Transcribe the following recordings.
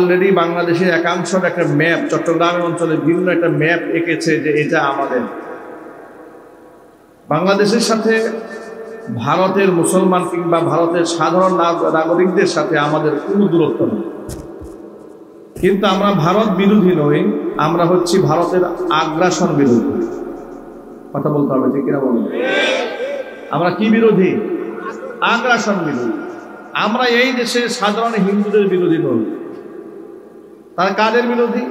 Already বাংলাদেশের একাংশের একটা ম্যাপ, চট্টগ্রামের অঞ্চলে ভিন্ন একটা ম্যাপ এঁকেছে যে এটা আমাদের বাংলাদেশের সাথে ভারতের মুসলমান কিংবা ভারতের সাধারণ নাগরিকদের সাথে আমাদের কোনো দূরত্ব নেই। কিন্তু আমরা ভারত বিরোধী নই, আমরা হচ্ছি ভারতের আগ্রাসন বিরোধী। কথা বলতে হবে, ঠিক কিনা বলুন? আমরা কি বিরোধী? আগ্রাসন বিরোধী। আমরা এই দেশের সাধারণ হিন্দুদের বিরোধী নই। তারা কাদের বিরোধী?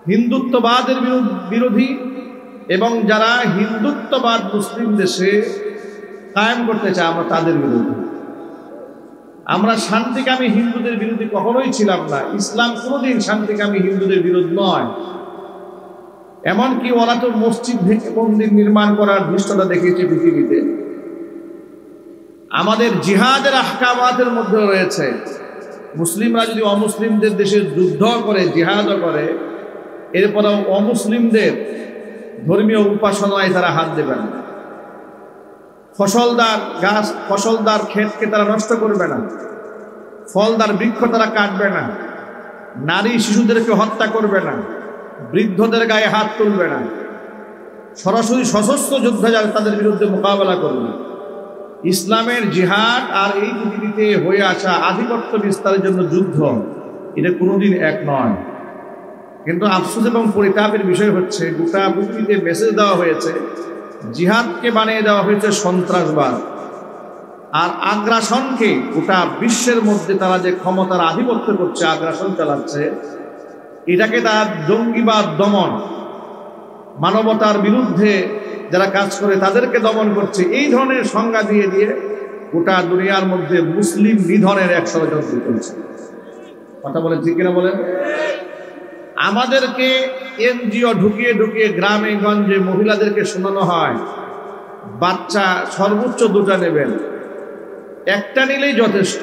হিন্দুত্ববাদের বিরোধী, এবং যারা হিন্দুত্ববাদ মুসলিম দেশে কায়েম করতে চায় আমরা তাদের বিরোধী। আমরা শান্তিকামী হিন্দুদের বিরোধী কখনোই ছিলাম না। ইসলাম কোনোদিন শান্তিকামী হিন্দুদের বিরোধী নয়। এমনকি ওরা তো মসজিদ ভেঙে মন্দির নির্মাণ করার ধৃষ্টতা দেখিয়েছে পৃথিবীতে। আমাদের জিহাদের আহকামাতের মধ্যে রয়েছে মুসলিমরা যদি অমুসলিমদের দেশে যুদ্ধ করে, জিহাদও করে, এরপরেও অমুসলিমদের ধর্মীয় উপাসনায় তারা হাত দেবে না। ফসলদার গাছ, ফসলদার ক্ষেতকে তারা নষ্ট করবে না। ফলদার বৃক্ষ তারা কাটবে না। নারী শিশুদেরকে হত্যা করবে না। বৃদ্ধদের গায়ে হাত তুলবে না। সরাসরি সশস্ত্র যুদ্ধে যারা তাদের বিরুদ্ধে মোকাবেলা করবে। ইসলামের জিহাদ আর এই পৃথিবীতে হয়ে আসা আধিপত্য বিস্তারের জন্য যুদ্ধ, এটা কোনোদিন এক নয়। কিন্তু আফসোস এবং পরিতাপের বিষয় হচ্ছে গোটা পৃথিবীতে মেসেজ দেওয়া হয়েছে, জিহাদকে বানিয়ে দেওয়া হয়েছে সন্ত্রাসবাদ, আর আগ্রাসনকে গোটা বিশ্বের মধ্যে তারা যে ক্ষমতার আধিপত্য করছে, আগ্রাসন চালাচ্ছে, এটাকে তারা জঙ্গিবাদ, দমন, মানবতার বিরুদ্ধে যারা কাজ করে তাদেরকে দমন করছে, এই ধরনের সংজ্ঞা দিয়ে দিয়ে গোটা দুনিয়ার মধ্যে মুসলিম নিধনের এক ষড়যন্ত্র চলছে। কথা বলেন, ঠিক কিনা বলেন? আমাদেরকে এনজিও ঢুকিয়ে ঢুকিয়ে গ্রামে গঞ্জে মহিলাদেরকে শোনানো হয় বাচ্চা সর্বোচ্চ 2টা নেবেন, একটা নিলেই যথেষ্ট,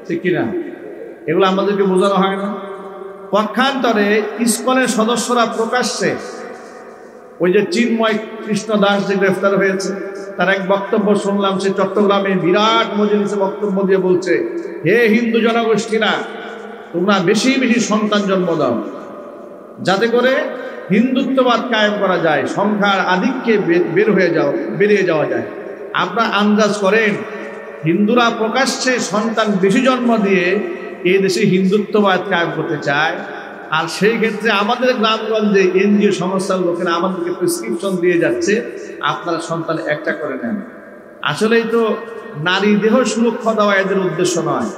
ঠিক কিনা? এগুলো আমাদেরকে বোঝানো হয় না। পক্ষান্তরে ইসকনের সদস্যরা প্রকাশ্যে, ওই যে চিন্ময় কৃষ্ণ দাস যে গ্রেফতার হয়েছে, তার এক বক্তব্য শুনলাম, সে চট্টগ্রামে বিরাট মজলিসে বক্তব্য দিয়ে বলছে, হে হিন্দু জনগোষ্ঠীরা, তোমরা বেশি বেশি সন্তান জন্ম দাও, যাতে করে হিন্দুত্ববাদ কায়েম করা যায়, সংখ্যার আধিক্যে বেরিয়ে যাওয়া যায়। আপনারা আন্দাজ করেন, হিন্দুরা প্রকাশ্যে সন্তান বেশি জন্ম দিয়ে এই দেশে হিন্দুত্ববাদ কায়েম করতে চায়, আর সেই ক্ষেত্রে আমাদের গ্রামগঞ্জে এনজিও সংস্থার লোকেরা আমাদেরকে প্রেসক্রিপশন দিয়ে যাচ্ছে, আপনারা সন্তান একটা করে নেন। আসলেই তো নারী দেহ সুরক্ষা দেওয়া এদের উদ্দেশ্য নয়,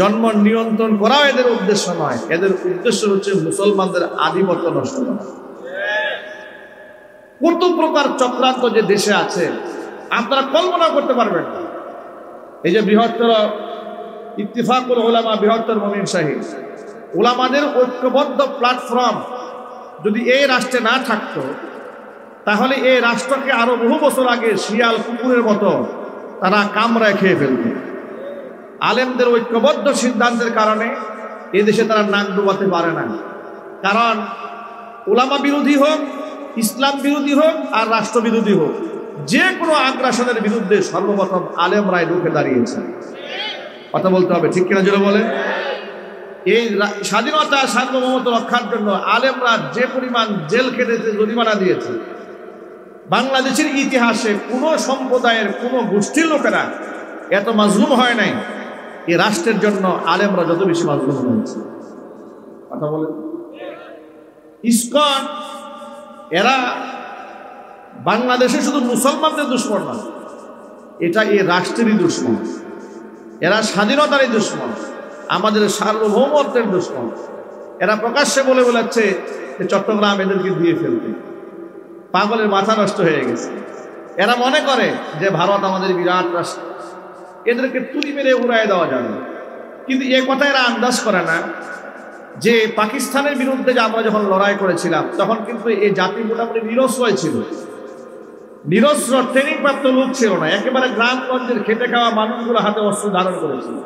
জন্ম নিয়ন্ত্রণ করাও এদের উদ্দেশ্য নয়। এদের উদ্দেশ্য হচ্ছে মুসলমানদের আধিপত্য নষ্ট করা। কত প্রকার চক্রান্ত যে দেশে আছে আপনারা কল্পনা করতে পারবেন না। এই যে বৃহত্তর ইত্তিফাকুল উলামা, বৃহত্তর মুমিন শাহী, উলামাদের ঐক্যবদ্ধ প্ল্যাটফর্ম যদি এই রাষ্ট্রে না থাকতো, তাহলে এই রাষ্ট্রকে আরো বহু বছর আগে শিয়াল কুকুরের মতো তারা কামড়ায় খেয়ে ফেলত। আলেমদের ঐক্যবদ্ধ সিদ্ধান্তের কারণে এদেশে তারা নাক ডুবাতে পারে না। কারণ উলামা বিরোধী হোক, ইসলাম বিরোধী হোক, আর রাষ্ট্র বিরোধী হোক, যে কোনো আগ্রাসনের বিরুদ্ধে সর্বপ্রথম আলেমরাই রুখে দাঁড়িয়েছে। কথা বলতে হবে, ঠিক কিনা জোরে বলে? এই স্বাধীনতা সার্বভৌমত্ব রক্ষার জন্য আলেমরা যে পরিমাণ জেল খেটেছে, জরিমানা দিয়েছে, বাংলাদেশের ইতিহাসে কোনো সম্প্রদায়ের কোনো গোষ্ঠীর লোকেরা এত মাজলুম হয় নাই। এই রাষ্ট্রের জন্য আলেমরা যত বেশি মাজলুম হয়েছে। কথা বলেন। ইসকন এরা বাংলাদেশে শুধু মুসলমানদের দুশ্মন না, এটা এই রাষ্ট্রেরই দুশ্মন। এরা স্বাধীনতারই দুশ্মন, আমাদের সার্বভৌমত্বের দুশ্মন। এরা প্রকাশ্যে বলে বেড়াচ্ছে যে চট্টগ্রাম এদেরকে দিয়ে ফেলতে। পাগলের মাথা নষ্ট হয়ে গেছে। এরা মনে করে যে ভারত আমাদের বিরাট রাষ্ট্র, এদেরকে তুলি মেরে উড়াই দেওয়া যাবে। কিন্তু এ কথা এরা আন্দাজ করে না যে পাকিস্তানের বিরুদ্ধে যে আমরা যখন লড়াই করেছিলাম, তখন কিন্তু এই জাতি মোটামুটি নিরস্ত্রই ছিল, নিরস্ত্র ট্রেনিং প্রাপ্ত লোক ছিল না। একেবারে গ্রামগঞ্জের খেটে খাওয়া মানুষগুলো হাতে অস্ত্র ধারণ করেছিল।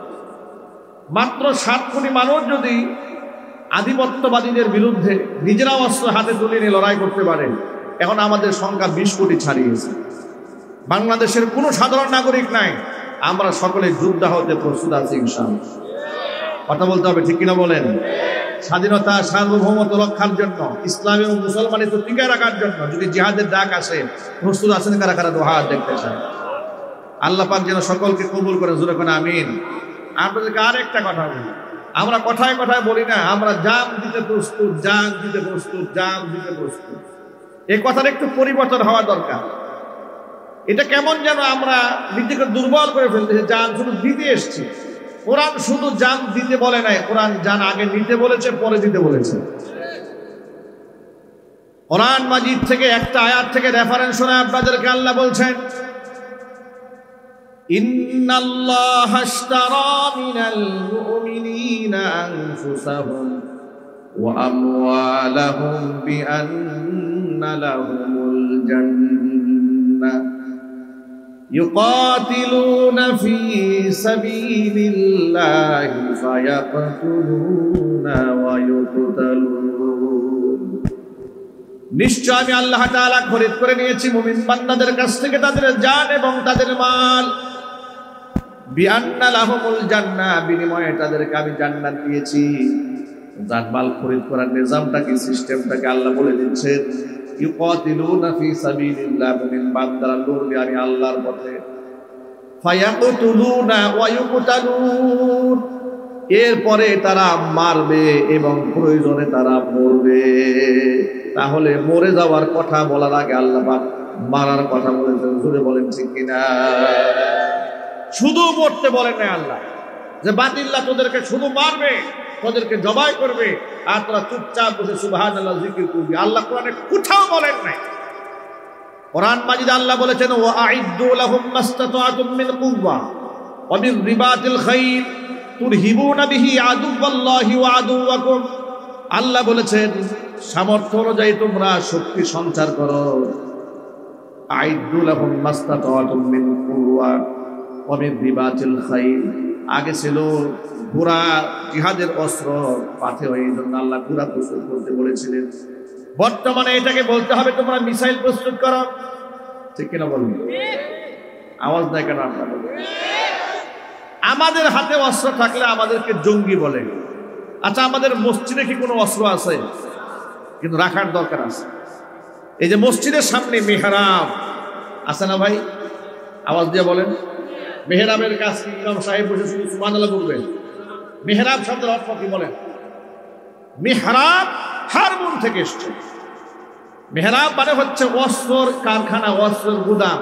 মাত্র 7 কোটি মানুষ যদি আধিপত্যবাদীদের বিরুদ্ধে নিজেরাও অস্ত্র হাতে তুলে নিয়ে লড়াই করতে পারে, এখন আমাদের সংখ্যা 20 কোটি ছাড়িয়েছে। বাংলাদেশের কোনো সাধারণ নাগরিক নাই, আমরা সকলে যোদ্ধা হতে প্রস্তুত আছি ইনশাআল্লাহ। কথা বলতে হবে, ঠিক কিনা বলেন? স্বাধীনতা সার্বভৌমত্ব রক্ষার জন্য, ইসলাম এবং মুসলমানিত্ব টিকায় রাখার জন্য যদি জিহাদের ডাক আসে, প্রস্তুত আছেন কারা কারা? দু হাত দেখতে চান। আল্লাহ পাক যেন সকলকে কবুল করে, জোরে করে আমিন। আপনাদেরকে আর একটা কথা বলি, আমরা কথায় কথায় বলি না আমরা জান দিতে প্রস্তুত, জান দিতে প্রস্তুত, জান দিতে প্রস্তুত। এই কথার একটু পরিবর্তন হওয়া দরকার। এটা কেমন যেন আমরা নিজেকে দুর্বল করে ফেলতেছি, জান শুধু দিতে এসছি। কোরআন শুধু জান দিতে বলে নাই, কোরআন জান আগে নিতে বলেছে, পরে দিতে বলেছে। কোরআন মাজিদ থেকে একটা আয়াত থেকে রেফারেন্স শোনায় আপনাদেরকে আল্লাহ বলছেন, ইন্নাল্লাহা আশতারা মিনাল মুমিনিনা আনফুসাহুম ওয়া আমওয়ালাহুম বিআন্না লাহুমুল জান্নাহ يقاتلون في سبيل الله فيقتلون ويقتلون নিশ্চয় আমি আল্লাহ তাআলা খরিদ করে নিয়েছি মুমিন বান্দাদের কাছ থেকে তাদের জান এবং তাদের মাল, বিআন্না লাহুমুল জান্নাহ, বিনিময়ে তাদেরকে আমি জান্নাত দিয়েছি। জান মাল খরিদ করার নিজামটা কি, সিস্টেমটাকে আল্লাহ বলে দিচ্ছেন। ইউকাতিলুনা ফি সাবিলিল্লাহ, মুমিন বান্দারা লড়বে আমি আল্লাহর পথে। ফায়াকতুলুনা ওয়া ইউকতালুন, এরপরে তারা মারবে এবং প্রয়োজনে তারা মরবে। তাহলে মরে যাওয়ার কথা বলার আগে আল্লাহ পাক মারার কথা বলেছেন, জোরে বলেন ঠিক কিনা? শুধু মরতে বলেন না আল্লাহ যে বাতিল্লাহ তোদেরকে শুধু মারবে, তোদেরকে জবাই করবে আর তোরা চুপচাপ বসে সুবহানাল্লাহ জিকির করবি। আল্লাহ কোরআনে কোথাও বলেন নাই। কোরআন মাজিদ আল্লাহ বলেছেন, ওয়া আইদ্দু লাহুম মাসতাতাতুম মিন কুওয়া ওয়া মিন রিবাতিল খাইল তুরহিবুনা বিহি আদুওয়াল্লাহি ওয়া আদুওয়াকুম। আল্লাহ বলেছেন সামর্থ্য অনুযায়ী তোমরা শক্তি সঞ্চার করো। আইদ্দু লাহুম মাসতাতাতুম মিন কুওয়া ওয়া মিন রিবাতিল খাইল, আগে ছিল ঘোড়া, জিহাদের অস্ত্র, পাথে হয়ে এই জন্য আল্লাহ ঘোড়া প্রস্তুত করতে বলেছিলেন। বর্তমানে এটাকে বলতে হবে তোমরা মিসাইল প্রস্তুত করো, ঠিক কিনা বলুন? আওয়াজ দেয় কেন আপনারা? আমাদের হাতে অস্ত্র থাকলে আমাদেরকে জঙ্গি বলে। আচ্ছা, আমাদের মসজিদে কি কোনো অস্ত্র আছে? কিন্তু রাখার দরকার আছে। এই যে মসজিদের সামনে মেহরাব আছে না ভাই, আওয়াজ দিয়ে বলেন। মেহরাবের কাজ কি? ইমাম সাহেব বসে শুধু সুবহানাল্লাহ বলবেন। মেহরাব শব্দের অর্থ কি বলেন? মেহরাব হারমুন থেকে এসছে। মেহরাব মানে হচ্ছে অস্ত্রের কারখানা, অস্ত্রের গুদাম,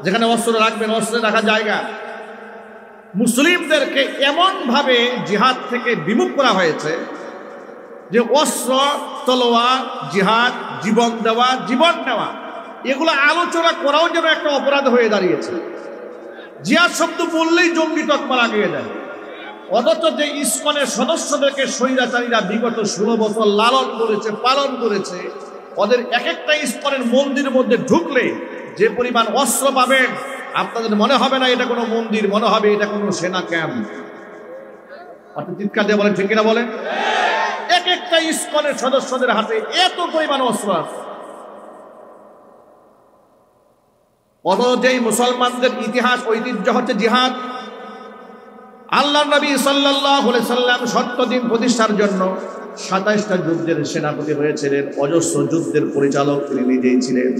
যেখানে অস্ত্র রাখবেন, অস্ত্র রাখার জায়গা। মুসলিমদেরকে এমন ভাবে জিহাদ থেকে বিমুখ করা হয়েছে যে অস্ত্র, তলোয়ার, জিহাদ, জীবন দেওয়া, জীবন নেওয়া, এগুলো আলোচনা করাও যেন একটা অপরাধ হয়ে দাঁড়িয়েছে। জিহাদ শব্দ বললেই জঙ্গি তকমা লাগিয়ে দেয়। অথচ যে ইসকনের সদস্যদেরকে স্বৈরাচারীরা বিগত 16 বছর লালন করেছে, পালন করেছে, ওদের এক একটা ইসকনের মন্দিরের মধ্যে ঢুকলে যে পরিমাণ অস্ত্র পাবেন, আপনাদের মনে হবে না এটা কোনো মন্দির, মনে হবে এটা কোনো সেনা ক্যাম্প। আপনি চিৎকার দিয়ে বলেন ঠিক কিনা বলেন? এক একটা ইসকনের সদস্যদের হাতে এত পরিমাণ অস্ত্র আছে। অথচ যেই মুসলমানদের ইতিহাস, ঐতিহ্য হচ্ছে জিহাদ। আল্লাহ নবী সাল্লাল্লাহু আলাইহি সাল্লাম 70 দিন প্রতিষ্ঠার জন্য 27টা যুদ্ধের সেনাপতি হয়েছিলেন। অজস্র যুদ্ধের পরিচালক তিনি নিজেই ছিলেন।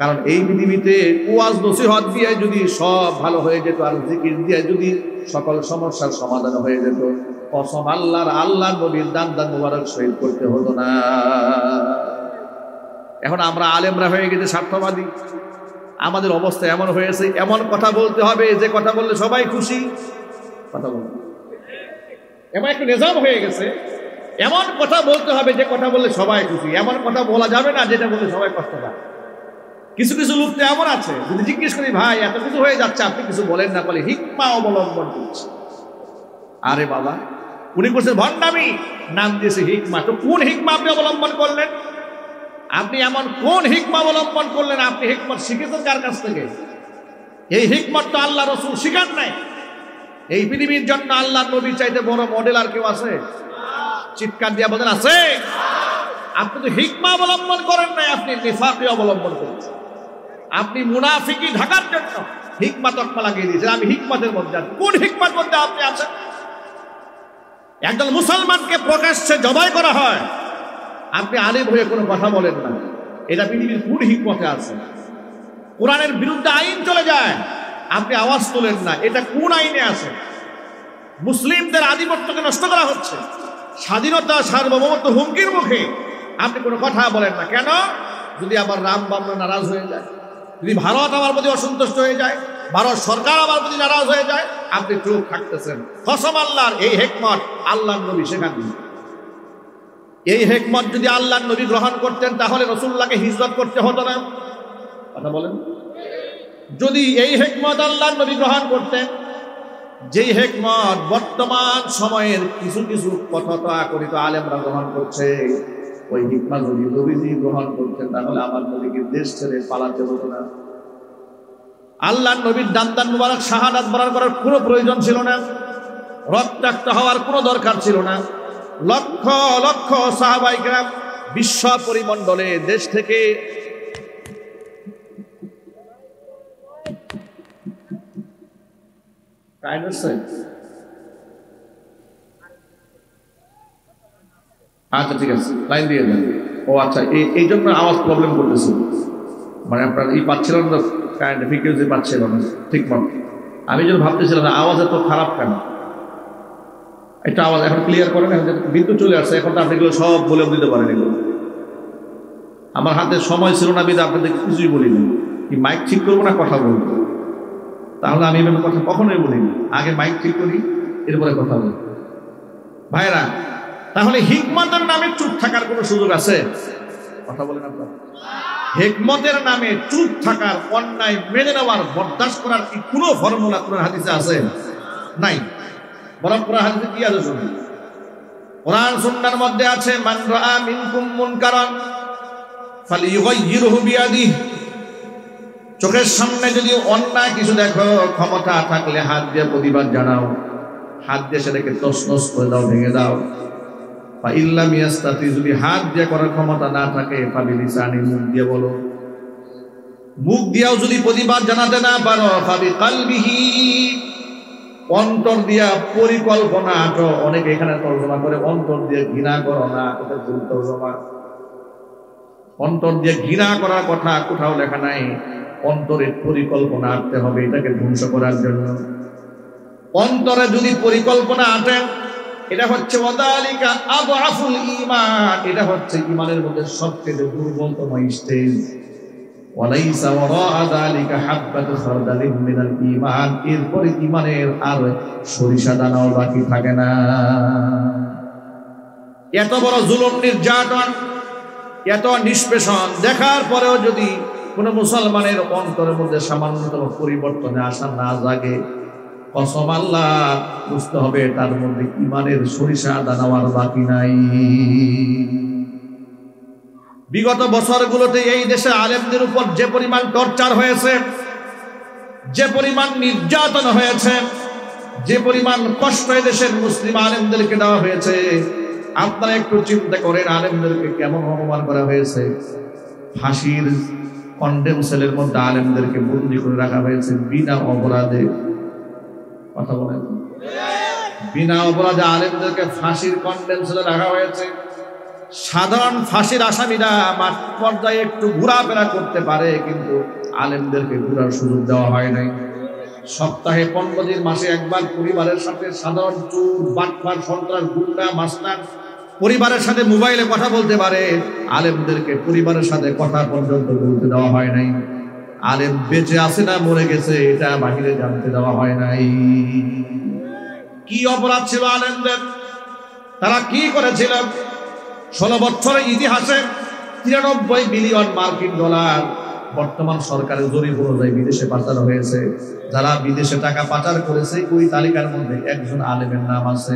কারণ এই পৃথিবীতে ওয়াজ নসিহত দিয়ে যদি সব ভালো হয়ে যেত, আর জিকির দিয়ে যদি সকল সমস্যার সমাধান হয়ে যেত, কসম আল্লাহর, আল্লাহ নবীর দান মুবারক শহীদ করতে হতো না। এখন আমরা আলেমরা হয়ে গেছে স্বার্থবাদী। আমাদের অবস্থা এমন হয়েছে, এমন কথা বলতে হবে যে কথা বললে সবাই খুশি। কথা বলতে এমন একটু নিজাম হয়ে গেছে, এমন কথা বলতে হবে যে কথা বললে সবাই খুশি। এমন কথা বলা যাবে না যেটা বললে সবাই কষ্ট পায়। কিছু কিছু লোক তো এমন আছে, যদি জিজ্ঞেস করি ভাই এত কিছু হয়ে যাচ্ছে আপনি কিছু বলেন না, বলে হিকমা অবলম্বন করছে। আরে বাবা, উনি করছেন ভণ্ডামি, নাম দিয়েছে হিকমা। তো কোন হিকমা আপনি অবলম্বন করলেন? আপনি এমন কোন হিকমা অবলম্বন করলেন? আপনি হিকমত শিখেছেন কার কাছ থেকে? এই হিকমত তো আল্লাহ রসুল শিখান নাই। এই পৃথিবীর জন্য আল্লাহ নবীর চাইতে বড় মডেল আর কেউ আছে? চিৎকার দিয়া বলেন আছে? আপনি তো হিকমা অবলম্বন করেন নাই, আপনি নিফাকি অবলম্বন করেছেন। আপনি মুনাফিকি ঢাকার জন্য হিকমা তকমা লাগিয়ে দিয়েছেন। আমি হিকমতের মধ্যে আছি। কোন হিকমতের মধ্যে আপনি আছেন? একদল মুসলমানকে প্রকাশ্যে জবাই করা হয়, আপনি আলেম হয়ে কোনো কথা বলেন না। এটা পৃথিবীর কোন হিকমতে আছে? কোরআনের বিরুদ্ধে আইন চলে যায়, আপনি আওয়াজ তোলেন না, এটা কোন আইনে আছে? মুসলিমদের আধিপত্যকে নষ্ট করা হচ্ছে, স্বাধীনতা সার্বভৌমত্ব হুমকির মুখে আপনি কোনো কথা বলেন না কেন? যদি আবার রাম বামরা নারাজ হয়ে যায়, যদি ভারত আমার প্রতি অসন্তুষ্ট হয়ে যায়, ভারত সরকার আমার প্রতি নারাজ হয়ে যায়, আপনি চুপ থাকতেছেন। কসম আল্লাহর, এই হেকমত আল্লাহর নবী শেখাননি। এই হেকমত যদি আল্লাহর নবী গ্রহণ করতেন তাহলে রাসূলুল্লাহকে হিজরত করতে হতো না। কথা বলেন। যদি এই হেকমত আল্লাহর নবী গ্রহণ করতেন, যেই হেকমত বর্তমান সময়ের কিছু কিছু তথাকথিত আলেমরা গ্রহণ করছে, ওই হিকমত যদি নবীজি গ্রহণ করতেন তাহলে আমার নবীকে দেশ ছেড়ে পালাতে হতো না। আল্লাহর নবীর দান মুবারক শাহাদাত বরণ করার কোনো প্রয়োজন ছিল না, রক্তাক্ত হওয়ার কোনো দরকার ছিল না। লক্ষ লক্ষ সাহাবায়ে কেরাম বিশ্ব পরিমণ্ডলে দেশ থেকে আচ্ছা ঠিক আছে, লাইন দিয়ে দেন। ও আচ্ছা, এই জন্য আওয়াজ প্রবলেম করতেছিল, মানে আপনার এই পাচ্ছিলেন না, কারেন্ট ফ্রিকোয়েন্সি পাচ্ছিল না ঠিক মতো। আমি যখন ভাবতেছিলাম আওয়াজ এত খারাপ কেন, একটা আওয়াজ এখন ক্লিয়ার করেন। বিদ্যুৎ চলে আসছে, এখন তো আপনি এগুলো সব বলে দিতে পারেন। এগুলো আমার হাতে সময় ছিল না, বিধে আপনাদের কিছুই বলিনি। কি মাইক ঠিক করবো না কথা বলবো? তাহলে আমি এভাবে কথা কখনোই বলিনি, আগে মাইক ঠিক করি এরপরে কথা বলি। ভাইরা, তাহলে হিকমতের নামে চুপ থাকার কোনো সুযোগ আছে? কথা বলেন আপনারা। হিকমতের নামে চুপ থাকার, অন্যায় মেনে নেওয়ার, বরদাস্ত করার কি কোনো ফর্মুলা কোরআন হাদিসে আছে? নাই। বরং কোরআন হাদিসে কি আছে শুনুন। কোরআন সুন্নাহর মধ্যে আছে, মান রাআ মিনকুম মুনকারান ফালিয়ুগাইয়িরহু বিয়াদিহি। চোখের সামনে যদি অন্যায় কিছু দেখো, ক্ষমতা থাকলে হাত দিয়ে প্রতিবাদ জানাও, হাত দিয়ে সেটাকে তছনছ করে দাও, ভেঙে দাও। বা ইল্লাম ইয়াস্তাতি, যদি হাত দিয়ে করার ক্ষমতা না থাকে, ফাবিলিসানি, মুখ দিয়ে বলো। মুখ দিয়েও যদি প্রতিবাদ জানাতে না পারো, ফাবিকালবিহি, অন্তর দিয়া পরিকল্পনা আটো। অনেকে এখানে তর্জমা করে অন্তর দিয়ে ঘৃণা করো না, এটা ভুল তর্জমা। অন্তর দিয়ে ঘৃণা করার কথা কোথাও লেখা নাই, অন্তরের পরিকল্পনা আনতে হবে এটাকে ধ্বংস করার জন্য। অন্তরে যদি পরিকল্পনা আটেন, এটা হচ্ছে ওয়াদালিকা আদআফুল ঈমান, এটা হচ্ছে ঈমানের মধ্যে সবচেয়ে দুর্বলতম স্টেজ। ওয়ালাইসা ওয়ারাআ যালিকা হাববাতু খারদালিন মিনাল ঈমান, এরপরে ঈমানের আর সরিষা দানাও বাকি থাকে না। এত বড় জুলুম, নির্যাতন, এত নিষ্পেষণ দেখার পরেও যদি কোনো মুসলমানের অন্তরের মধ্যে সামান্যতম পরিবর্তনে আসা না জাগে, কসম আল্লাহ, বুঝতে হবে তার মধ্যে ঈমানের সরিষা দানাওয়ার বাকি নাই। বিগত বছরগুলোতে এই দেশে আলেমদের উপর যে পরিমাণ টর্চার হয়েছে, যে পরিমাণ নির্যাতন হয়েছে, যে পরিমাণ কষ্ট এই দেশের মুসলিম আলেমদেরকে দেওয়া হয়েছে, আপনারা একটু চিন্তা করেন আলেমদেরকে কেমন অপমান করা হয়েছে। ফাঁসির কন্ডেম সেলের মধ্যে আলেমদেরকে বন্দী করে রাখা হয়েছে বিনা অপরাধে। কথা বলেন। বিনা অপরাধে আলেমদেরকে ফাঁসির কন্ডেম সেলে রাখা হয়েছে। সাধারণ ফাঁসির আসামিরা মাঠ পর্যায়ে একটু ঘোরাফেরা করতে পারে, কিন্তু আলেমদেরকে ঘোরার সুযোগ দেওয়া হয় নাই। সপ্তাহে 15 দিন, মাসে একবার পরিবারের সাথে সাধারণ চোর, বাটপার, সন্ত্রাস, গুন্ডা, মাস্তান পরিবারের সাথে মোবাইলে কথা বলতে পারে, আলেমদেরকে পরিবারের সাথে কথা পর্যন্ত বলতে দেওয়া হয় নাই। আলেম বেঁচে আছে না মরে গেছে এটা বাহিরে জানতে দেওয়া হয় নাই। কি অপরাধ ছিল আলেমদের? তারা কি করেছিল? 16 বছরের ইতিহাসে 93 বিলিয়ন মার্কিন ডলার বর্তমান সরকারের জরিপ অনুযায়ী বিদেশে পাচার হয়েছে। যারা বিদেশে টাকা পাচার করেছে ওই তালিকার মধ্যে একজন আলেমের নাম আছে।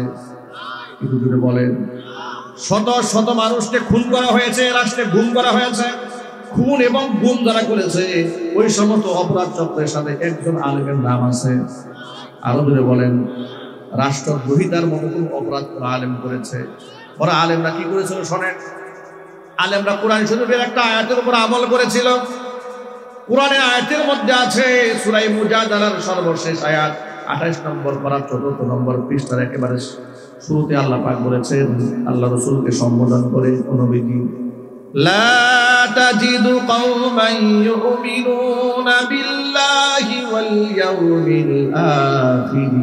একটু জুড়ে বলেন। শত শত মানুষকে খুন করা হয়েছে, রাষ্ট্রে গুম করা হয়েছে। খুন এবং গুম যারা করেছে ওই সমস্ত অপরাধ চক্রের সাথে একজন আলেমের নাম আছে। আরো জুড়ে বলেন। রাষ্ট্রদ্রোহিতার মতো কোন অপরাধ কোন আলেম করেছে? ওরা আলেমরা কি করেছিল শোনেন। আলেমরা কোরআন শরীফের একটা আয়াতের উপর আমল করেছিল। কোরআনের আয়াতের মধ্যে আছে, সূরা মুজাদালার সর্বশেষ আয়াত 28 নম্বর পারা 4 নম্বর পৃষ্ঠার একেবারে শুরুতে আল্লাহ পাক বলেছেন আল্লাহ রাসূলকে সম্বোধন করে নবীজি, লা তাজিদু কওমান ইউমিনুনা বিল্লাহি ওয়াল ইয়াউমিল আখির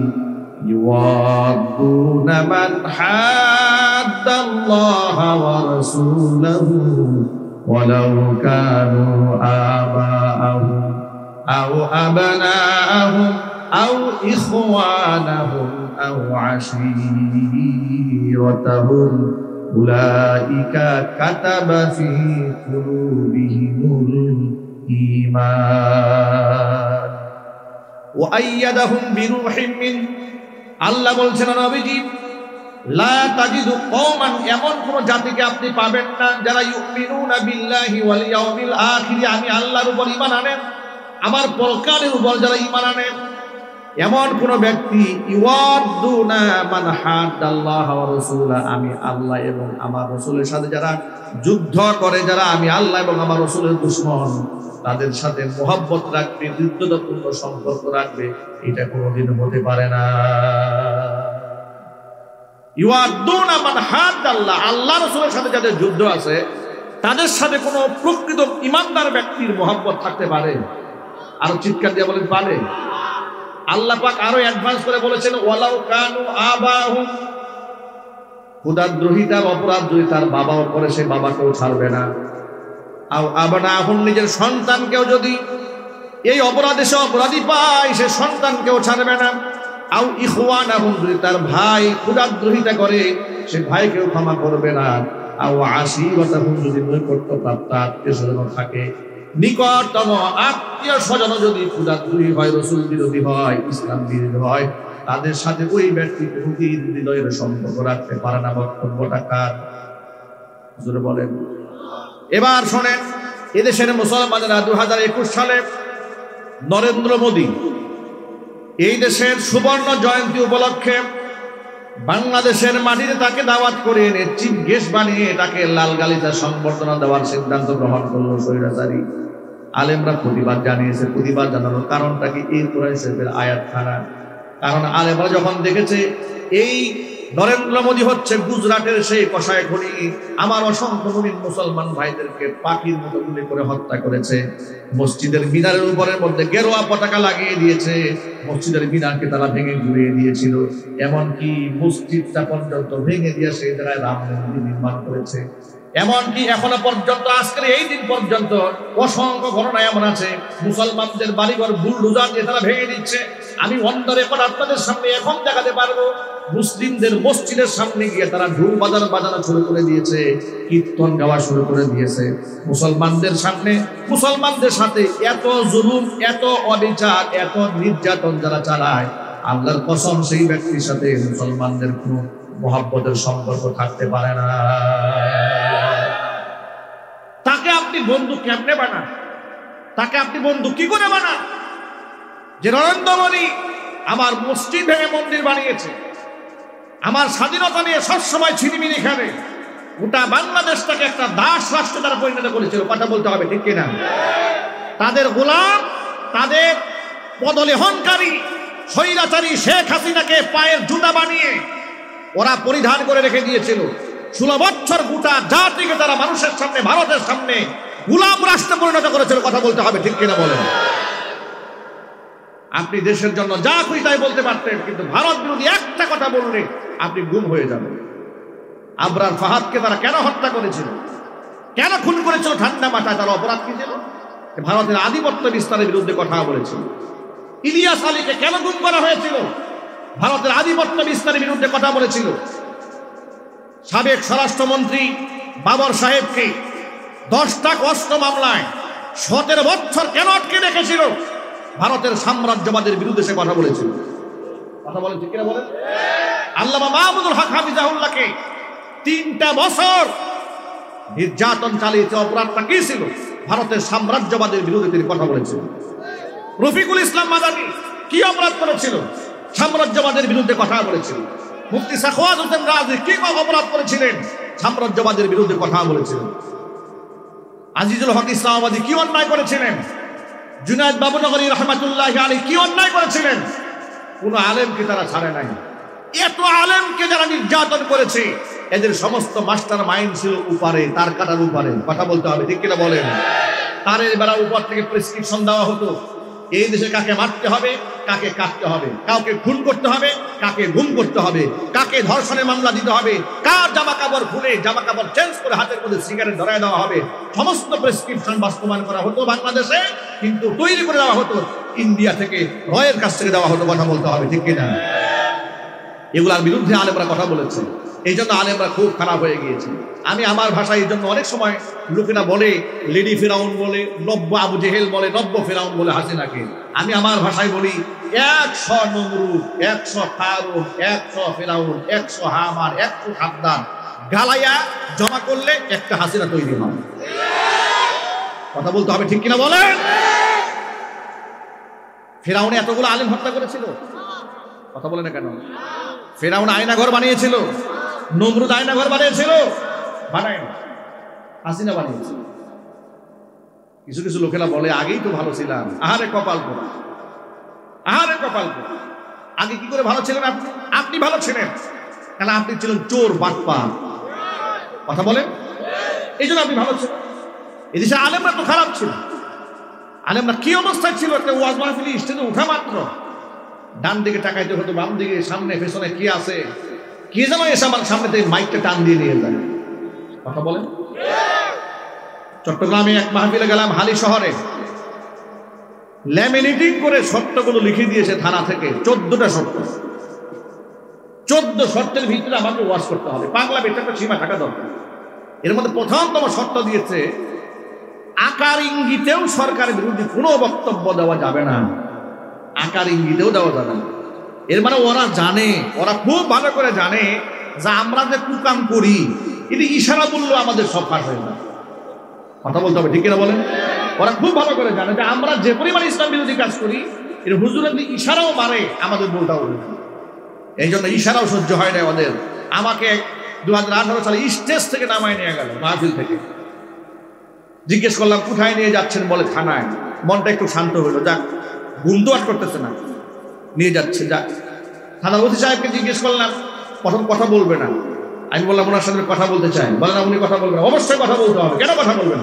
ইউআদ্দুনা মান হাদ্দাল্লাহা ওয়া রাসূলাহু ওয়ালাউ কানু আবাআহুম আও আবনাআহুম আও ইখওয়ানাহুম আও আশীরাতাহুম উলাইকা কাতাবা ফি কুলুবিহিমুল ঈমান ওয়া আইয়াদাহুম বিরূহিম মিন। আল্লাহ বলছেন নবীজি, লা তাজিদু কওমান, এমন কোন জাতিকে আপনি পাবেন না যারা ইউমিনুনা বিল্লাহি ওয়াল ইয়াউমিল আখির, আমি আল্লাহর উপর ঈমান আনে, আমার পরকালের উপর যারা ঈমান আনে, এমন কোন ব্যক্তি ইউআদ্দুনা মান হাদ্দাল্লাহ ওয়া রাসূলা, আমি আল্লাহ এবং আমার রাসূলের সাথে যারা যুদ্ধ করে, যারা আমি আল্লাহ এবং আমার রাসূলের দুশমন, তাদের সাথে মহব্বত রাখবে, হৃদ্যতাপূর্ণ সম্পর্ক রাখবে, এটা কোনোদিন হতে পারে না। ইউআদ্দুনা মান হাদ্দাল্লাহ, আল্লাহ রাসূলের সাথে যাদের যুদ্ধ আছে তাদের সাথে কোনো প্রকৃত ঈমানদার ব্যক্তির মহব্বত থাকতে পারে? আর চিৎকার দিয়ে বলেন পারে? আল্লাহ পাক আরো অ্যাডভান্স করে বলেছেন ওয়ালাউ কানু আবাহুম, ক্ষুধাদ্রোহিতার অপরাধ যদি তার বাবাও করে সে বাবাকেও ছাড়বে না। আও আবনাহুম, নিজের সন্তানকেও যদি এই অপরাধে সে অপরাধী পায় সে সন্তানকেও ছাড়বে না। আও ইখওয়ানাহুম, যদি তার ভাই ক্ষুধাদ্রোহিতা করে সে ভাইকেও ক্ষমা করবে না। আও আশীরাতাহুম, যদি নৈকট্যপ্রাপ্ত আত্মীয় স্বজন থাকে, নিকটতম আত্মীয় স্বজন যদি ক্ষুধাদ্রোহী হয়, রাসূল বিরোধী হয়, ইসলাম বিরোধী হয়, তাদের সাথে ওই ব্যক্তি কোনদিন হৃদয়ের সম্পর্ক রাখতে পারে না। বক্তব্যটা কার? জোরে বলেন। এবার শোনেন, এদেশের মুসলমানেরা 2021 সালে নরেন্দ্র মোদী এই দেশের সুবর্ণ জয়ন্তী উপলক্ষে বাংলাদেশের মাটিতে তাকে দাওয়াত করে এনে চিফ গেস্ট বানিয়ে তাকে লাল গালিচা সংবর্ধনা দেওয়ার সিদ্ধান্ত গ্রহণ করলো স্বৈরাচারী। আলেমরা প্রতিবাদ জানিয়েছে। প্রতিবাদ জানানোর কারণটা কি? এই কোরআন শরীফের আয়াত খানা। কারণ আলেমরা যখন দেখেছে এই নরেন্দ্র মোদী হচ্ছে গুজরাটের সেই কষায় খনি, আমার অসংখ্য মুমিন মুসলমান ভাইদেরকে পাখির মতো গুলি করে হত্যা করেছে, মসজিদের মিনারের উপরের মধ্যে গেরুয়া পতাকা লাগিয়ে দিয়েছে, মসজিদের মিনারকে তারা ভেঙে ঘুরিয়ে দিয়েছিল, এমনকি মসজিদটা পর্যন্ত ভেঙে দিয়ে সেই জায়গায় রাম মন্দির নির্মাণ করেছে। এমনকি এখনো পর্যন্ত আজকের এই দিন পর্যন্ত অসংখ্য ঘটনা এমন আছে মুসলমানদের বাড়িঘর বুলডোজার দিয়ে তারা ভেঙে দিচ্ছে। আমি অন দ্য রেকর্ড আপনাদের সামনে এখন দেখাতে পারবো, মুসলিমদের মসজিদের সামনে গিয়ে তারা ঢোল বাজানো শুরু করে দিয়েছে, কীর্তন গাওয়া শুরু করে দিয়েছে। মুসলমানদের সামনে, মুসলমানদের সাথে এত জুলুম, এত অবিচার, এত নির্যাতন যারা চালায়, আল্লাহর কসম সেই ব্যক্তির সাথে মুসলমানদের কোনো মহব্বতের সম্পর্ক থাকতে পারে না। তাকে আপনি বন্ধু কেমনে বানান? তাকে আপনি বন্ধু কি করে বানান? যে নরেন্দ্র মোদী আমার মসজিদ ভেঙে মন্দির বানিয়েছে, আমার স্বাধীনতা নিয়ে সবসময় ছিনিমিনি খেলে, গোটা বাংলাদেশটাকে একটা দাস রাষ্ট্রে তারা পরিণত করেছিল। কথা বলতে হবে, ঠিক কিনা? তাদের গোলাম, তাদের পদলেহনকারী স্বৈরাচারী শেখ হাসিনাকে পায়ের জুতা বানিয়ে ওরা পরিধান করে রেখে দিয়েছিল। 16 বছর গোটা জাতিকে তারা মানুষের সামনে, ভারতের সামনে গোলাম রাষ্ট্রে পরিণত করেছিল। কথা বলতে হবে, ঠিক কিনা বলেন? আপনি দেশের জন্য যা খুশি তাই বলতে পারতেন, কিন্তু ভারত বিরোধী একটা কথা বললে আপনি গুম হয়ে যাবেন। আবরার ফাহাদকে তারা কেন হত্যা করেছিল, কেন খুন করেছিল ঠান্ডা মাথায়? তার অপরাধ কি ছিল? ভারতের আধিপত্য বিস্তারের বিরুদ্ধে কথা বলেছিল। ইলিয়াস আলীকে কেন গুম করা হয়েছিল? ভারতের আধিপত্য বিস্তারের বিরুদ্ধে কথা বলেছিল। সাবেক স্বরাষ্ট্রমন্ত্রী বাবর সাহেবকে 10টা অস্ত্র মামলায় 17 বছর কেন আটকে রেখেছিল? ভারতের সাম্রাজ্যবাদের বিরুদ্ধে সে কথা বলেছিল। কথা বলেন, ঠিক কিনা বলেন? আল্লামা মাহমুদুল হক হাফিজাহুল্লাহকে 3টা বছর নির্যাতন চালিয়েছে। অপরাধটা কি ছিল? ভারতের সাম্রাজ্যবাদের বিরুদ্ধে তিনি কথা বলেছিলেন। রফিকুল ইসলাম মাদানী কি অপরাধ করেছিল? সাম্রাজ্যবাদের বিরুদ্ধে কথা বলেছিল। মুফতি সাখওয়াত হোসেন রাজি কি অপরাধ করেছিলেন? সাম্রাজ্যবাদের বিরুদ্ধে কথা বলেছিলেন। আজিজুল হক ইসলামাবাদী কি অন্যায় করেছিলেন? জুনায়েদ বাবুনগরী রহমাতুল্লাহি আলাইহি কি অন্যায় করেছিলেন? কোন আলেমকে তারা ছাড়ে নাই। এত আলেমকে যারা নির্যাতন করেছে, এদের সমস্ত মাস্টার মাইন্ড ছিল উপরে, তার কাটার উপরে। কথা বলতে হবে, ঠিক কিনা বলেন? তারের বেলা উপর থেকে প্রেসক্রিপশন দেওয়া হতো, এই দেশে কাকে মারতে হবে, কাকে কাটতে হবে, কাউকে খুন করতে হবে, কাকে গুম করতে হবে, কাকে ধর্ষণের মামলা দিতে হবে, কার জামা কাপড় খুলে জামা কাপড় চেঞ্জ করে হাতের মধ্যে সিগারেট ধরায় দেওয়া হবে। সমস্ত প্রেসক্রিপশন বাস্তবায়ন করা হতো বাংলাদেশে, কিন্তু তৈরি করে দেওয়া হতো ইন্ডিয়া থেকে, রয়ের কাছ থেকে দেওয়া হতো। কথা বলতে হবে, ঠিক কিনা? এগুলার বিরুদ্ধে আলেমরা কথা বলেছে, এই জন্য আলেমরা খুব খারাপ হয়ে গিয়েছে। আমি আমার ভাষায় এই জন্য অনেক সময় লোকেরা বলে লেডি ফেরাউন বলে, নব্য আবু জেহেল বলে, নব্য ফেরাউন বলে হাসিনাকে। আমি আমার ভাষায় বলি 100 নমরুদ, 100 ফারুক, 100 ফেরাউন, 100 হামান, 100 খাদ্দার গালাইয়া জমা করলে একটা হাসিনা তৈরি হয়। কথা বলতে হবে, ঠিক কিনা বলেন? ফেরাউন এতগুলো আলেম হত্যা করেছিল, কথা বলে না কেন? ফেরাউন আয়নাঘর বানিয়েছিল, নমরুদ আয়নাঘর বানিয়েছিল, বানায় না, হাসিনা বানিয়েছিল। কিছু কিছু লোকেরা বলে আগেই তো ভালো ছিলাম। আহারে কপাল পোড়া, আহারে কপাল পোড়া। আগে কি করে ভালো ছিলেন আপনি? আপনি ভালো ছিলেন কারণ আপনি ছিলেন চোর বাটপার। কথা বলেন, এই জন্য আপনি ভালো ছিলেন। এদেশে আলেমরা তো খারাপ ছিল। আলেমরা কি অবস্থায় ছিল? একটা ওয়াজ মাহফিলে স্টেজে উঠা মাত্র ডান দিকে তাকাইতে হতো, বাম দিকে, সামনে পেছনে কি আছে, কে যেন এসে আমার সামনে থেকে মাইকটা টান দিয়ে নিয়ে যায়। কথা বলেন। চট্টগ্রামে এক মাহফিলে গেলাম, হালি শহরে, ল্যামিনেটিং করে শর্তগুলো লিখে দিয়েছে থানা থেকে, 14টা শর্ত। 14 শর্তের ভিতরে আমাকে ওয়াজ করতে হবে। পাগলা বেচারটা সীমা থাকা দরকার। এর মধ্যে প্রথমতম শর্ত দিয়েছে, আকার ইঙ্গিতেও সরকারের বিরুদ্ধে কোনো বক্তব্য দেওয়া যাবে না। আকার ইঙ্গিতেও দেওয়া যাবে না। এর মানে ওরা জানে, ওরা খুব ভালো করে জানে যে আমরা যে কুকাম করি, এটা ইশারা বললেও আমাদের সব ফাঁস হয়ে যায়। কথা বলতে হবে, ঠিক কিনা বলেন? ওরা খুব ভালো করে জানে যে আমরা যে পরিমাণ ইসলাম বিরোধী কাজ করি, এটা হুজুরের ইশারাও মারে, আমাদের বলটাও বলে। এই জন্য ইশারাও সহ্য হয় না ওদের। আমাকে 2018 সালে স্টেজ থেকে নামায় নিয়ে গেল, মাহফিল থেকে। জিজ্ঞেস করলাম কোথায় নিয়ে যাচ্ছেন? বলে থানায়। মনটা একটু শান্ত হলো, যাক গুন্ডু আর করতেছে না, নিয়ে যাচ্ছে, যাক। থানার ওসি সাহেবকে জিজ্ঞেস করলাম, প্রথম কথা বলবে না। আমি বললাম ওনার সাথে কথা বলতে চাই। বলে না, উনি কথা বলবেন। অবশ্যই কথা বলতে হবে। কেন কথা বলবেন?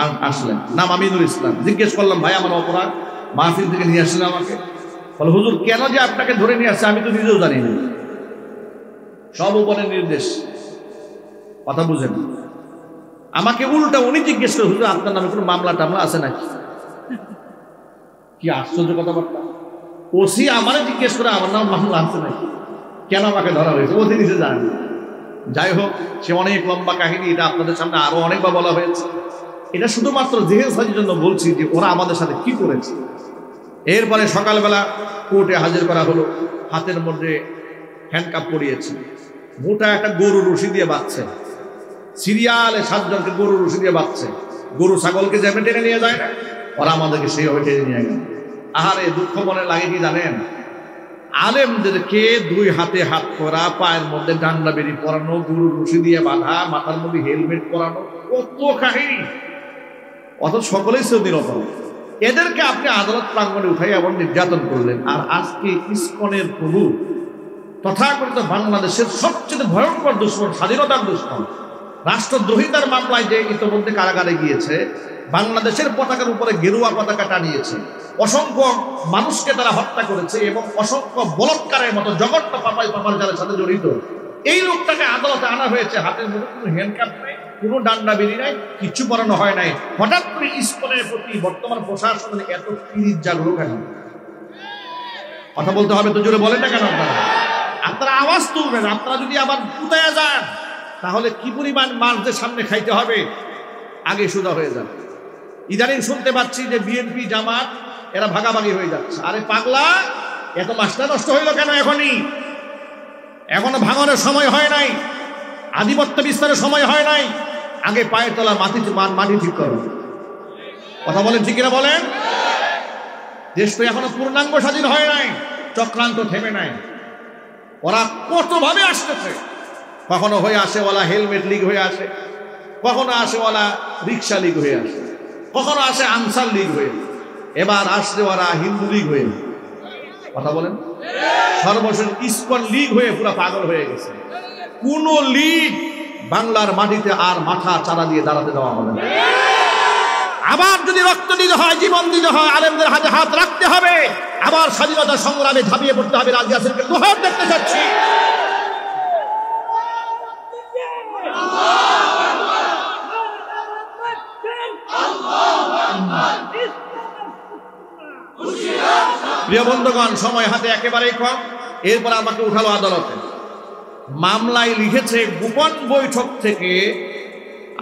আর আসলেন, নাম আমিনুল ইসলাম। জিজ্ঞেস করলাম, ভাই আমার অপরাধ, মাহফিল থেকে নিয়ে আসলেন আমাকে। বলে হুজুর কেন যে আপনাকে ধরে নিয়ে আসছে আমি তো নিজেও জানি না, সব উপরের নির্দেশ। কথা বুঝেন? আমাকে উল্টা উনি জিজ্ঞেস করে, হুজুর আপনার নামে কোনো মামলা টামলা আছে নাকি? কি আশ্চর্য কথাবার্তা। ওসি আমারে জিজ্ঞেস করে আমার নাম মামলা আছে নাকি, কেন আমাকে ধরা হয়েছে, ওসি নিজে জানে না। যাই হোক, সে অনেক লম্বা কাহিনী, এটা আপনাদের সামনে আরো অনেকবার বলা হয়েছে। এটা শুধুমাত্র জেহেল সাজির জন্য বলছি যে ওরা আমাদের সাথে কি করেছে। এরপরে সকালবেলা কোর্টে হাজির করা হলো, হাতের মধ্যে হ্যান্ডকাপ পরিয়েছে, মোটা একটা গরু রশি দিয়ে বাঁধছে, সিরিয়ালে 7 জনকে গরু রশি দিয়ে বাঁধছে। গরু ছাগলকে যেমন টেনে নিয়ে যায় না, ওরা আমাদেরকে সেইভাবে টেনে নিয়ে গেল। আহারে দুঃখ মনে লাগে কি জানেন? আলেমদেরকে 2 হাতে হাত করা, পায়ের মধ্যে ডান্ডা বেরি পরানো, গরু রশি দিয়ে বাঁধা, মাথার মধ্যে হেলমেট পরানো, কত কাহিনী। অথচ সকলেই সৌদির অপরাধ। এদেরকে আপনি আদালত প্রাঙ্গণে উঠাই এমন নির্যাতন করলেন। আর আজকে ইসকনের প্রভু, তথাকথিত বাংলাদেশের সবচেয়ে ভয়ঙ্কর দুশ্মন, স্বাধীনতার দুশ্মন, রাষ্ট্রদ্রোহিতার মামলায় যে ইতিমধ্যে কারাগারে গিয়েছে, বাংলাদেশের পতাকার উপরে গেরুয়া পতাকা টানিয়েছে, অসংখ্য মানুষকে তারা হত্যা করেছে এবং অসংখ্য বলৎকারের মতো জঘন্য পাপার যাদের সাথে জড়িত, এই লোকটাকে আদালতে আনা হয়েছে। হাতের মধ্যে কোনো হ্যান্ডকাপ নেই, কোনো ডান্ডা বেরি নাই, কিচ্ছু পরানো হয় নাই। হঠাৎ করে ইসকনের প্রতি বর্তমান প্রশাসনের এত পিরিত জাগলো কেন? কথা বলতে হবে তো, জোরে বলেন না কেন? আপনারা আওয়াজ তুলবেন। আপনারা যদি আবার পুতায়া যান তাহলে কি পরিমাণ মার্চদের সামনে খাইতে হবে, আগে সোজা হয়ে যাবে। ইদানিং শুনতে পাচ্ছি যে বিএনপি জামাত এরা ভাগাভাগি হয়ে যাচ্ছে। আরে পাগলা, এত মাস্টার নষ্ট হইল কেন? এখনো ভাঙনের সময় হয় নাই, আধিপত্য বিস্তারের সময় হয় নাই। আগে পায়ের তলা মাটি ঠিক করো। কথা বলেন, ঠিক কিনা বলেন? দেশ তো এখনো পূর্ণাঙ্গ স্বাধীন হয় নাই, চক্রান্ত থেমে নাই। ওরা কতভাবে আসতেছে। কখনো হয়ে আসে ওলা হেলমেট লিগ হয়ে আসে, কখনো আসে ওলা রিক্সা লিগ হয়ে আসে, কখনো আসে আনসার লিগ হয়ে, এবার আসছে ওরা হিন্দু লিগ হয়ে। কথা বলেন। সর্বশেষ ইসকন লীগ হয়ে পুরো পাগল হয়ে গেছে। কোন লীগ বাংলার মাটিতে আর মাথা চারা দিয়ে দাঁড়াতে দেওয়া হবে না। আবার যদি রক্ত দিতে হয়, জীবন দিতে হয়, আলেমদের হাতে হাত রাখতে হবে। আবার স্বাধীনতা সংগ্রামে ঝাঁপিয়ে পড়তে হবে। রাজি আসিফকে দুহাত দেখতে চাচ্ছি। প্রিয় বন্ধুগণ, সময় হাতে একেবারেই কম। এরপর আমাকে উঠালো আদালতে। মামলায় লিখেছে গোপন বৈঠক থেকে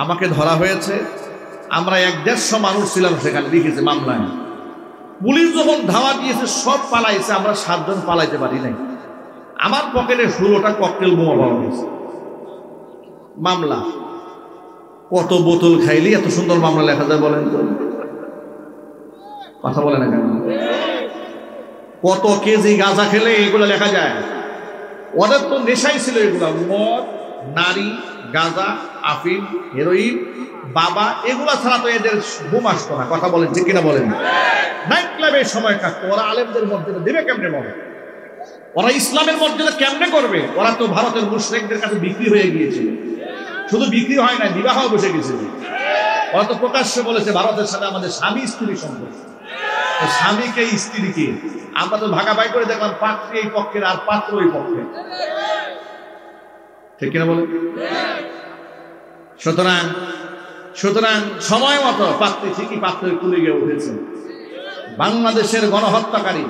আমাকে ধরা হয়েছে। আমরা 1-150 মানুষ ছিলাম সেখানে, লিখেছে মামলায়। পুলিশ যখন ধাওয়া দিয়েছে সব পালাইছে, আমরা 7 জন পালাইতে পারি নাই। আমার পকেটে 16টা ককটেল বোমা পাওয়া গেছে। মামলা কত বোতল খাইলি এত সুন্দর মামলা লেখা যায় বলেন তো? কথা বলে না কেন? কত কেজি গাঁজা খেলে এগুলো লেখা যায়? ওদের তো নেশাই ছিল এগুলা, মদ, নারী, গাঁজা, আফিম, হেরোইন, বাবা, এগুলা ছাড়া তো এদের ঘুম আসতো না। কথা বলেন ঠিক কিনা বলেন? নাইট ক্লাবে সময় কাটতো। ওরা আলেমদের মর্যাদা দেবে কেমনে বলে? ওরা ইসলামের মর্যাদা কেমনে করবে? ওরা তো ভারতের মুশরিকদের কাছে বিক্রি হয়ে গিয়েছিল। শুধু বিক্রি হয় না, বিবাহ বসে গেছিল। ওরা তো প্রকাশ্যে বলেছে ভারতের সাথে আমাদের স্বামী স্ত্রী সম্পর্ক। স্বামীকে স্ত্রীকে আমরা তো ভাগাভাগি করে দেখলাম, পাত্রী এই পক্ষের আর পাত্র এই পক্ষের। ঠিক কিনা বলে? সুতরাং সময় মতো পাত্রী ঠিকই পাত্রের কুলে গিয়ে উঠেছে। বাংলাদেশের গণহত্যাকারী,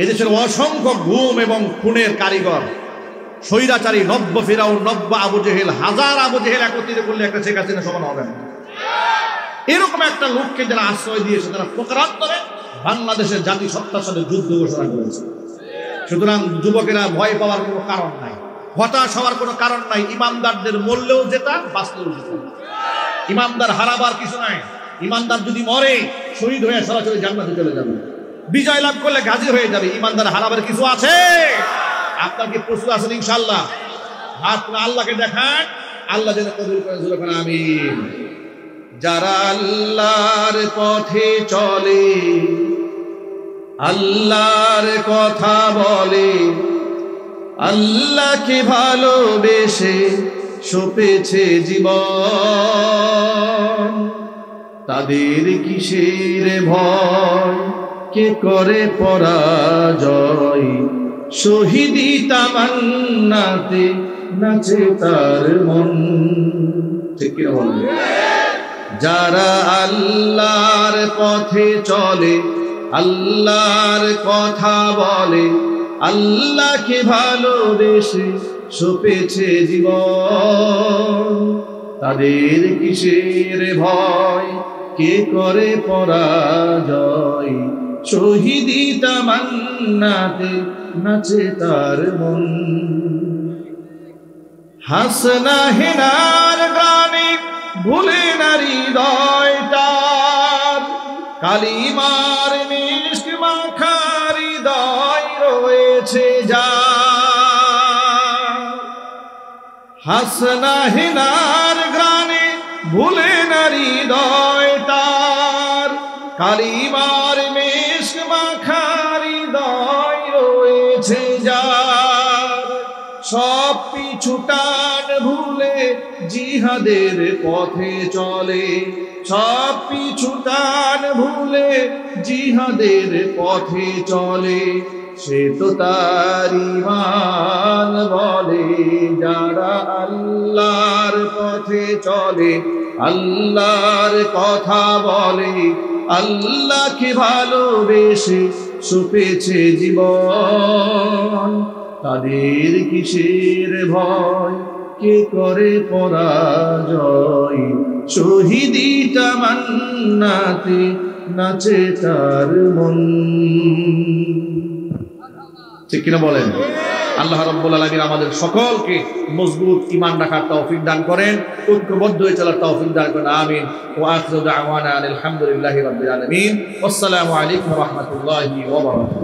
এদেশের অসংখ্য গুম এবং খুনের কারিগর, স্বৈরাচারী, নব্য ফিরাউন, নব্য আবু জেহেল, হাজার আবু জেহেল একত্রিত করলে একটা শেখ হাসিনা সমান হবে না। এরকম একটা লোককে যারা আশ্রয় দিয়েছে, তারা প্রকারান্তরে বাংলাদেশের জাতিসত্তার সাথে যুদ্ধ ঘোষণা করেছে। সুতরাং যুবকেরা ভয় পাওয়ার কোনো কারণ নাই, হতাশ হওয়ার কোনো কারণ নাই। ইমানদারদের মরলেও যেটা, বাঁচলেও যেটা। ইমানদার হারাবার কিছু নাই। ইমানদার যদি মরে, শহীদ হয়ে সরাসরি জান্নাতে চলে যাবে, বিজয় লাভ করলে গাজী হয়ে যাবে। ইমানদার হারাবার কিছু আছে? আপনার কি প্রশ্ন আছেন? ইনশাআল্লাহ হাত আল্লাহকে দেখান, আল্লাহ যেন কবুল করেন। যখন আমিন। যারা আল্লাহর পথে চলে, আল্লাহর কথা বলে, আল্লাহকে ভালোবেসে সপেছে জীবন, তাদের কিসের ভয়, কে করে পরাজয়, শহীদি তামান্নাতে নাচে তার মন। ঠিক কিনা বলেন? যারা আল্লাহর পথে চলে, আল্লাহর কথা বলে, আল্লাহকে ভালোবেসে সপেছে জীবন, তাদের কিসের ভয়, কে করে পরাজয়, শহীদি তামান্নাতে নাচে তার মন। হাসনা হেনার গানে ভুলে নারী হৃদয়টার, কালিমার মিষ্ক মাখা হৃদয় রয়েছে যা। হাসনা হেনার গানে ভুলে নারী হৃদয়টার, কালিমার মিষ্ক মাখা হৃদয় রয়েছে যা। সব পিছু টান ভুলে জিহাদের পথে চলে, সব পিছু টান ভুলে জিহাদের পথে চলে, সে তো তার ঈমান বলে। যারা আল্লাহর পথে চলে, আল্লাহর কথা বলে, আল্লাহকে ভালোবেসে সপেছে জীবন, তাদের কিসের ভয়, কে করে পরাজয়, শহীদি তামান্নাতে নাচে তার মন। ঠিক কিনা বলেন? আল্লাহ রাব্বুল আলামিন আমাদের সকলকে মজবুত ঈমান রাখার তৌফিক দান করেন, ঐক্যবদ্ধ হয়ে চলার তৌফিক দান করেন। আমিন। ওয়া আখিরু দাওয়ানা আলহামদুলিল্লাহি রাব্বিল আলামিন। আসসালামু আলাইকুম ওয়া রাহমাতুল্লাহি ওয়া বারাকাতুহু।